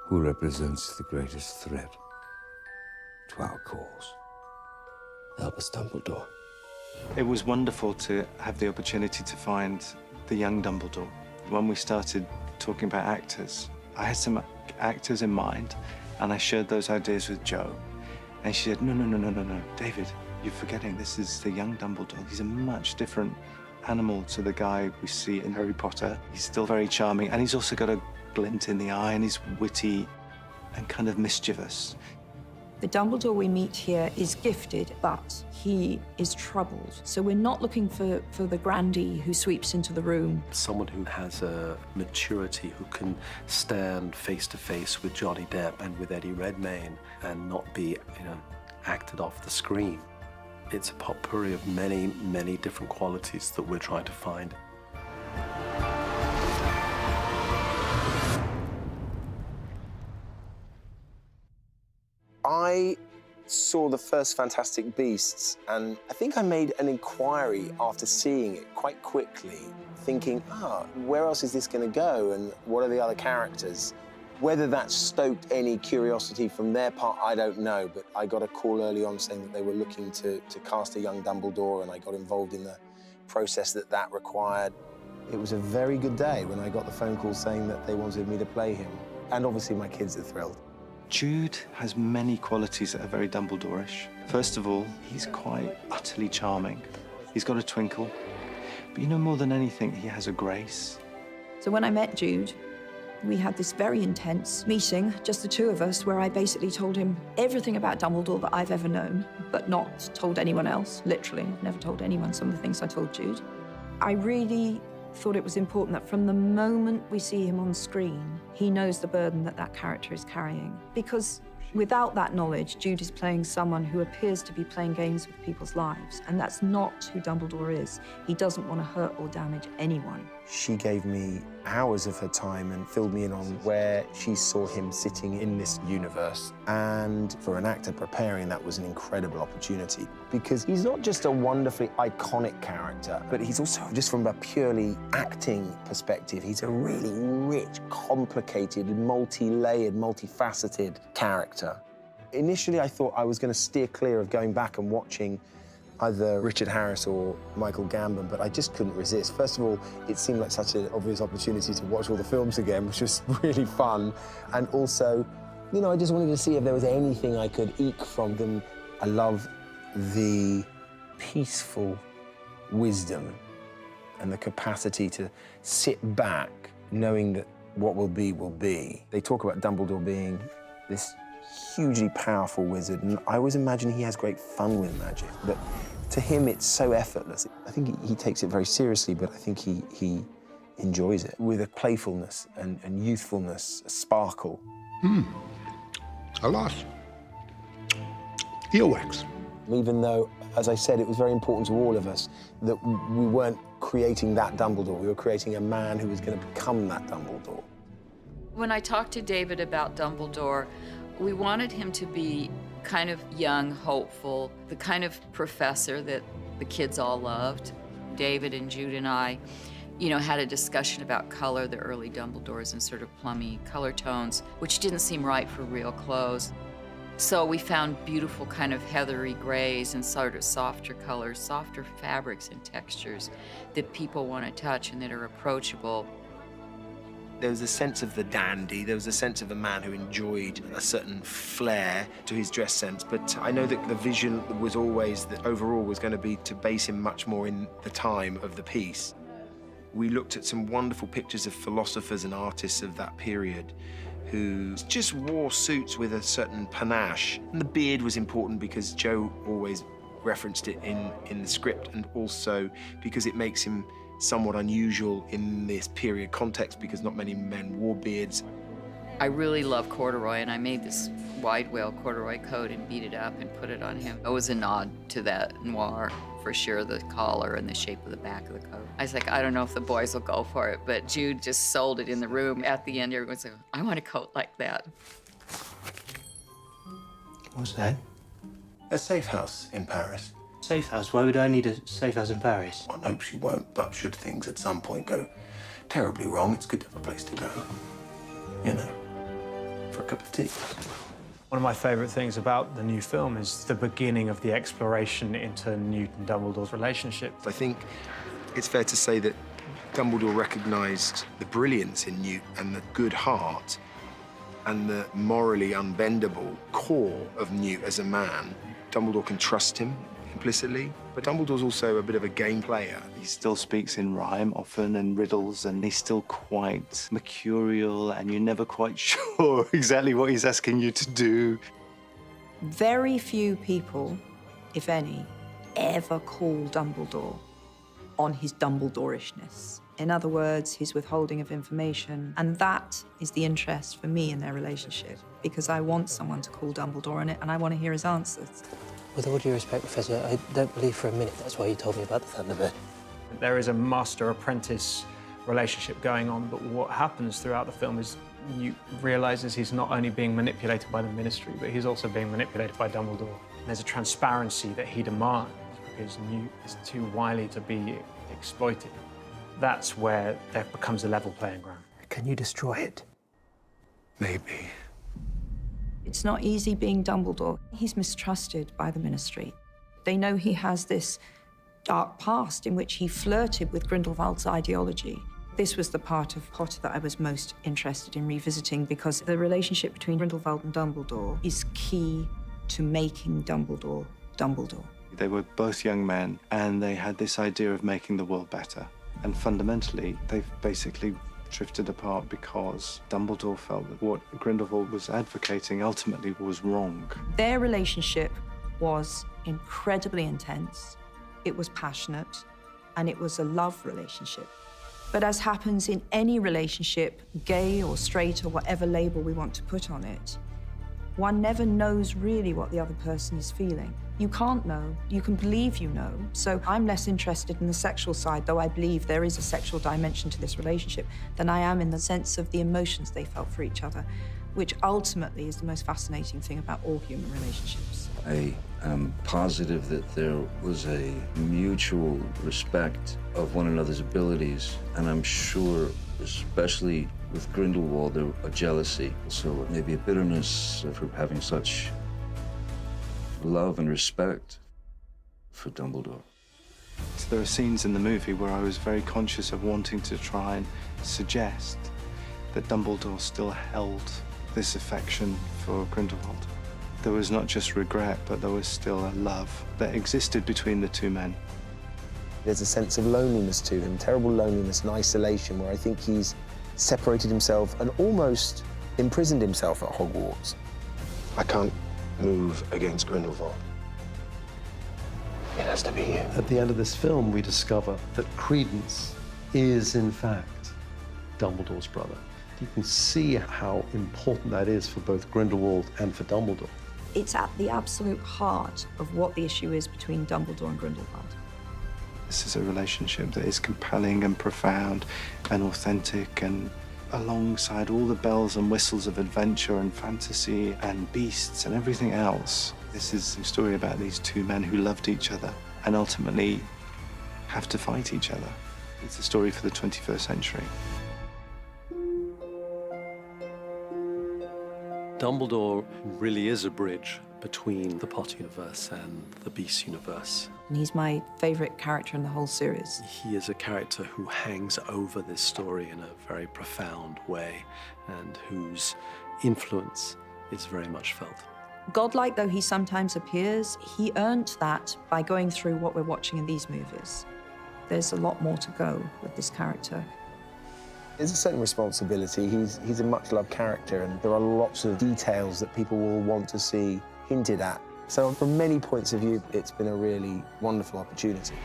Who represents the greatest threat to our cause? Albus Dumbledore. It was wonderful to have the opportunity to find the young Dumbledore. When we started talking about actors, I had some actors in mind, and I shared those ideas with Jo. And she said, no, David, you're forgetting this is the young Dumbledore. He's a much different animal to the guy we see in Harry Potter. He's still very charming, and he's also got a glint in the eye, and he's witty and kind of mischievous. The Dumbledore we meet here is gifted, but he is troubled. So we're not looking for the grandee who sweeps into the room. Someone who has a maturity, who can stand face to face with Johnny Depp and with Eddie Redmayne and not be, acted off the screen. It's a potpourri of many, many different qualities that we're trying to find. I saw the first Fantastic Beasts, and I think I made an inquiry after seeing it quite quickly, thinking, where else is this going to go, and what are the other characters? Whether that stoked any curiosity from their part, I don't know, but I got a call early on saying that they were looking to cast a young Dumbledore, and I got involved in the process that required. It was a very good day when I got the phone call saying that they wanted me to play him, and obviously my kids are thrilled. Jude has many qualities that are very Dumbledore-ish. First of all, he's quite utterly charming. He's got a twinkle. But more than anything, he has a grace. So when I met Jude, we had this very intense meeting, just the two of us, where I basically told him everything about Dumbledore that I've ever known, but not told anyone else, literally. I've never told anyone some of the things I told Jude. I really thought it was important that from the moment we see him on screen, he knows the burden that character is carrying. Because without that knowledge, Jude is playing someone who appears to be playing games with people's lives, and that's not who Dumbledore is. He doesn't want to hurt or damage anyone. She gave me hours of her time and filled me in on where she saw him sitting in this universe. And for an actor preparing, that was an incredible opportunity, because he's not just a wonderfully iconic character, but he's also, just from a purely acting perspective, he's a really rich, complicated, multi-layered, multifaceted character. Initially, I thought I was going to steer clear of going back and watching either Richard Harris or Michael Gambon, but I just couldn't resist. First of all, it seemed like such an obvious opportunity to watch all the films again, which was really fun. And also, I just wanted to see if there was anything I could eke from them. I love the peaceful wisdom and the capacity to sit back knowing that what will be, will be. They talk about Dumbledore being this hugely powerful wizard, and I always imagine he has great fun with magic, but to him it's so effortless. I think he takes it very seriously, but I think he enjoys it with a playfulness and youthfulness, a sparkle. Alas. Earwax. Even though, as I said, it was very important to all of us that we weren't creating that Dumbledore, we were creating a man who was going to become that Dumbledore. When I talked to David about Dumbledore, we wanted him to be kind of young, hopeful, the kind of professor that the kids all loved. David and Jude and I, had a discussion about color, the early Dumbledores, and sort of plummy color tones, which didn't seem right for real clothes. So we found beautiful kind of heathery grays and sort of softer colors, softer fabrics and textures that people want to touch and that are approachable. There was a sense of the dandy, there was a sense of a man who enjoyed a certain flair to his dress sense, but I know that the vision was always that overall was going to be to base him much more in the time of the piece. We looked at some wonderful pictures of philosophers and artists of that period who just wore suits with a certain panache. And the beard was important because Jo always referenced it in the script, and also because it makes him somewhat unusual in this period context because not many men wore beards. I really love corduroy, and I made this wide wale corduroy coat and beat it up and put it on him. It was a nod to that noir, for sure, the collar and the shape of the back of the coat. I was like, I don't know if the boys will go for it, but Jude just sold it in the room. At the end, everyone's like, I want a coat like that. What's that? A safe house in Paris. Safe house? Why would I need a safe house in Paris? One hopes you won't, but should things at some point go terribly wrong, it's good to have a place to go. For a cup of tea? One of my favourite things about the new film is the beginning of the exploration into Newt and Dumbledore's relationship. I think it's fair to say that Dumbledore recognised the brilliance in Newt and the good heart and the morally unbendable core of Newt as a man. Dumbledore can trust him implicitly, but Dumbledore's also a bit of a game player. He still speaks in rhyme often and riddles, and he's still quite mercurial, and you're never quite sure exactly what he's asking you to do. Very few people, if any, ever call Dumbledore on his Dumbledorishness. In other words, his withholding of information. And that is the interest for me in their relationship, because I want someone to call Dumbledore on it and I want to hear his answers. With all due respect, Professor, I don't believe for a minute that's why you told me about the Thunderbird. There is a master-apprentice relationship going on, but what happens throughout the film is Newt realises he's not only being manipulated by the Ministry, but he's also being manipulated by Dumbledore. There's a transparency that he demands because Newt is too wily to be exploited. That's where there becomes a level playing ground. Can you destroy it? Maybe. It's not easy being Dumbledore. He's mistrusted by the Ministry. They know he has this dark past in which he flirted with Grindelwald's ideology. This was the part of Potter that I was most interested in revisiting because the relationship between Grindelwald and Dumbledore is key to making Dumbledore Dumbledore. They were both young men, and they had this idea of making the world better. And fundamentally, they've basically drifted apart because Dumbledore felt that what Grindelwald was advocating ultimately was wrong. Their relationship was incredibly intense, it was passionate, and it was a love relationship. But as happens in any relationship, gay or straight or whatever label we want to put on it, one never knows really what the other person is feeling. You can't know. You can believe you know. So I'm less interested in the sexual side, though I believe there is a sexual dimension to this relationship, than I am in the sense of the emotions they felt for each other, which ultimately is the most fascinating thing about all human relationships. I am positive that there was a mutual respect of one another's abilities, and I'm sure, especially with Grindelwald, there was a jealousy, so maybe a bitterness for having such love and respect for Dumbledore. So there are scenes in the movie where I was very conscious of wanting to try and suggest that Dumbledore still held this affection for Grindelwald. There was not just regret, but there was still a love that existed between the two men. There's a sense of loneliness to him, terrible loneliness and isolation, where I think he's separated himself and almost imprisoned himself at Hogwarts. I can't move against Grindelwald. It has to be you. At the end of this film, we discover that Credence is, in fact, Dumbledore's brother. You can see how important that is for both Grindelwald and for Dumbledore. It's at the absolute heart of what the issue is between Dumbledore and Grindelwald. This is a relationship that is compelling and profound and authentic, and alongside all the bells and whistles of adventure and fantasy and beasts and everything else, this is a story about these two men who loved each other and ultimately have to fight each other. It's a story for the 21st century. Dumbledore really is a bridge between the Potter universe and the Beast universe. And he's my favourite character in the whole series. He is a character who hangs over this story in a very profound way and whose influence is very much felt. Godlike though he sometimes appears, he earned that by going through what we're watching in these movies. There's a lot more to go with this character. There's a certain responsibility. He's a much-loved character, and there are lots of details that people will want to see hinted at. So from many points of view, it's been a really wonderful opportunity.